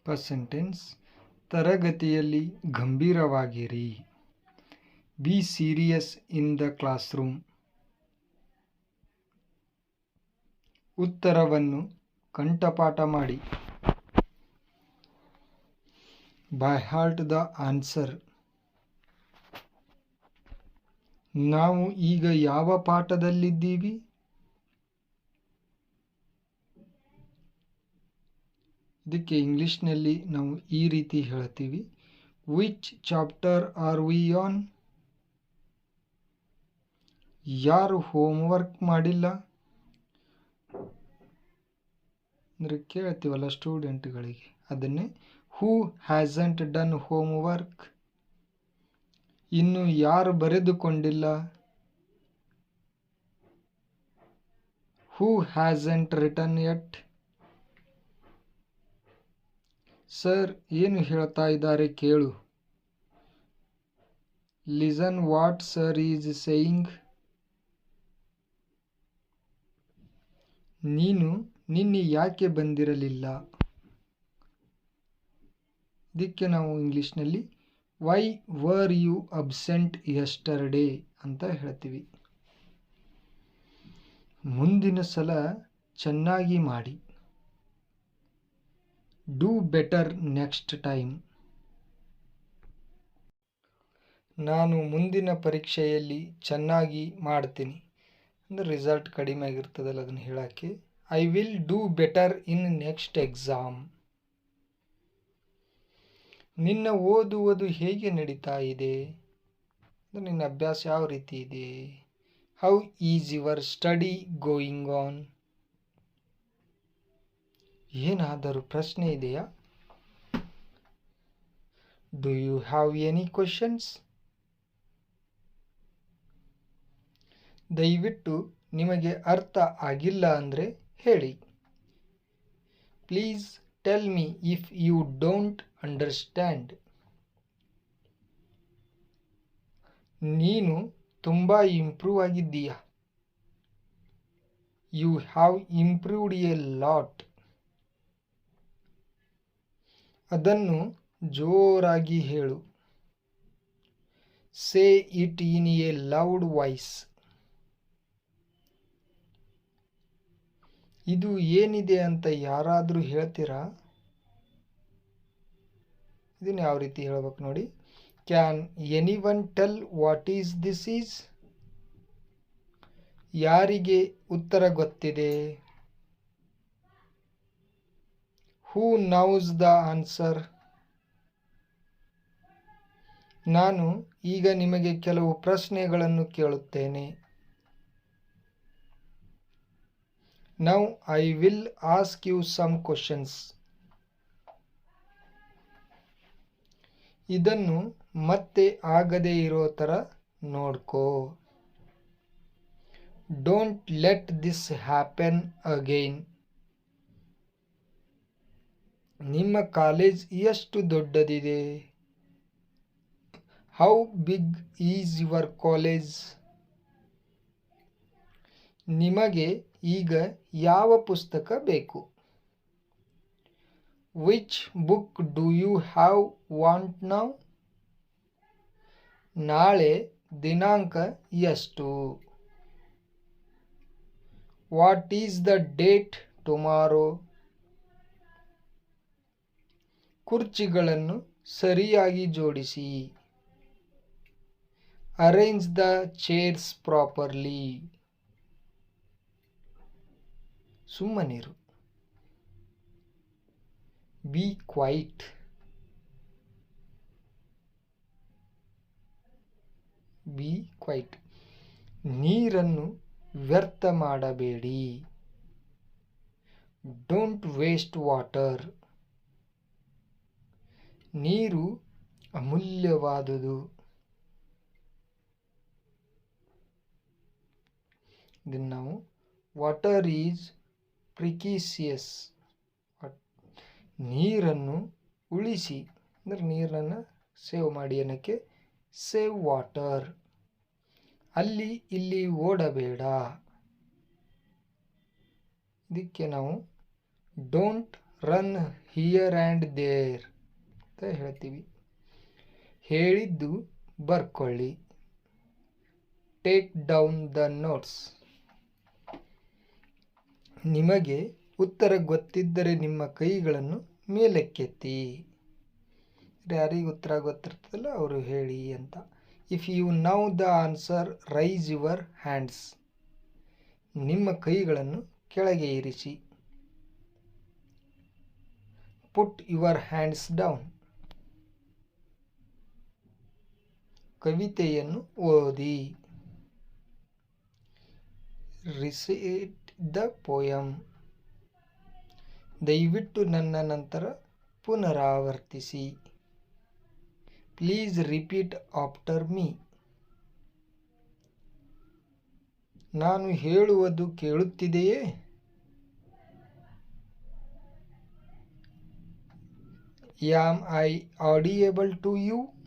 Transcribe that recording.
First sentence, ತರಗತಿಯಲ್ಲಿ ಗಂಭೀರವಾಗಿರಿ. Be serious in the classroom. ಉತ್ತರವನ್ನು ಕಂಠಪಾಠ ಮಾಡಿ. By heart the answer. ನಾವು ಈಗ ಯಾವ ಪಾಠದಲ್ಲಿದ್ದೀವಿ? ಇದಕ್ಕೆ ಇಂಗ್ಲಿಷ್ನಲ್ಲಿ ನಾವು ಈ ರೀತಿ ಹೇಳ್ತೀವಿ, which chapter are we on? ಯಾರು ಹೋಮ್ವರ್ಕ್ ಮಾಡಿಲ್ಲ ಅಂದರೆ ಕೇಳ್ತೀವಲ್ಲ ಸ್ಟೂಡೆಂಟ್ಗಳಿಗೆ, ಅದನ್ನೇ ಹೂ ಹ್ಯಾಸಂಟ್ ಡನ್ ಹೋಮ್ವರ್ಕ್. ಇನ್ನು ಯಾರು ಬರೆದುಕೊಂಡಿಲ್ಲ? Who hasn't written yet. Sir ಏನು ಹೇಳ್ತಾ ಇದ್ದಾರೆ ಕೇಳು. Listen what sir is saying. ನೀನು ನಿನ್ನೆ ಯಾಕೆ ಬಂದಿರಲಿಲ್ಲ? ಇದಕ್ಕೆ ನಾವು ಇಂಗ್ಲಿಷ್ನಲ್ಲಿ why were you absent yesterday ಅಂತ ಹೇಳ್ತೀವಿ. ಮುಂದಿನ ಸಲ ಚೆನ್ನಾಗಿ ಮಾಡಿ. Do better next time. ನಾನು ಮುಂದಿನ ಪರೀಕ್ಷೆಯಲ್ಲಿ ಚೆನ್ನಾಗಿ ಮಾಡ್ತೀನಿ ಅಂದರೆ ರಿಸಲ್ಟ್ ಕಡಿಮೆ ಆಗಿರ್ತದಲ್ಲ ಅದನ್ನು ಹೇಳೋಕ್ಕೆ. I will do better in next exam. ನಿನ್ನ ಓದುವುದು ಹೇಗೆ ನಡೀತಾ ಇದೆ? ನಿನ್ನ ಅಭ್ಯಾಸ ಯಾವ ರೀತಿ ಇದೆ? How is your study going on? ಏನಾದರೂ ಪ್ರಶ್ನೆ ಇದೆಯಾ? Do you have any questions? ದಯವಿಟ್ಟು ನಿಮಗೆ ಅರ್ಥ ಆಗಿಲ್ಲ ಅಂದರೆ ಹೇಳಿ. Please tell me if you don't understand. ನೀನು ತುಂಬ ಇಂಪ್ರೂವ್ ಆಗಿದ್ದೀಯಾ? You have improved a lot. ಅದನ್ನು ಜೋರಾಗಿ ಹೇಳು. Say it in a loud voice. ಇದು ಏನಿದೆ ಅಂತ ಯಾರಾದರೂ ಹೇಳ್ತೀರಾ? ಇದನ್ನು ಯಾವ ರೀತಿ ಹೇಳ್ಬೇಕು ನೋಡಿ. Can anyone tell what is this is? ಯಾರಿಗೆ ಉತ್ತರ ಗೊತ್ತಿದೆ? Who knows the answer? ನಾನು ಈಗ ನಿಮಗೆ ಕೆಲವು ಪ್ರಶ್ನೆಗಳನ್ನು ಕೇಳುತ್ತೇನೆ. Now I will ask you some questions. ಇದನ್ನು ಮತ್ತೆ ಆಗದೇ ಇರೋ ಥರ ನೋಡ್ಕೋ. Don't let this happen again. ನಿಮ್ಮ ಕಾಲೇಜ್ ಎಷ್ಟು ದೊಡ್ಡದಿದೆ? How big is your college? ನಿಮಗೆ ಈಗ ಯಾವ ಪುಸ್ತಕ ಬೇಕು? Which book do you have want now? ನಾಳೆ ದಿನಾಂಕ ಎಷ್ಟು? What is the date tomorrow? ಕುರ್ಚಿಗಳನ್ನು ಸರಿಯಾಗಿ ಜೋಡಿಸಿ. Arrange the chairs properly. ಸುಮ್ಮನಿರು. Be quiet. Be quiet. ನೀರನ್ನು ವ್ಯರ್ಥ ಮಾಡಬೇಡಿ. Don't waste water. ನೀರು ಅಮೂಲ್ಯವಾದುದು. ಇದನ್ನು ನಾವು ವಾಟರ್ ಈಸ್ ಪ್ರಿಕೀಸಿಯಸ್. ನೀರನ್ನು ಉಳಿಸಿ ಅಂದರೆ ನೀರನ್ನು ಸೇವ್ ಮಾಡಿ ಅನ್ನೋಕ್ಕೆ ಸೇವ್ ವಾಟರ್. ಅಲ್ಲಿ ಇಲ್ಲಿ ಓಡಬೇಡ. ಇದಕ್ಕೆ ನಾವು don't run here and there ಅಂತ ಹೇಳ್ತೀವಿ. ಹೇಳಿದ್ದು ಬರ್ಕೊಳ್ಳಿ. Take down the notes. ನಿಮಗೆ ಉತ್ತರ ಗೊತ್ತಿದ್ದರೆ ನಿಮ್ಮ ಕೈಗಳನ್ನು ಮೇಲಕ್ಕೆತ್ತಿ. ಯಾರಿಗೆ ಉತ್ತರ ಗೊತ್ತಿರ್ತದಲ್ಲ ಅವರು ಹೇಳಿ ಅಂತ. If you know the answer raise your hands. ನಿಮ್ಮ ಕೈಗಳನ್ನು ಕೆಳಗೆ ಇರಿಸಿ. Put your hands down. ಕವಿತೆಯನ್ನು ಓದಿ. Recite the poem. ದಯವಿಟ್ಟು ನನ್ನ ನಂತರ ಪುನರಾವರ್ತಿಸಿ. Please repeat after me. ನಾನು ಹೇಳುವುದು ಕೇಳುತ್ತಿದೆಯೇ? Am I audible to you?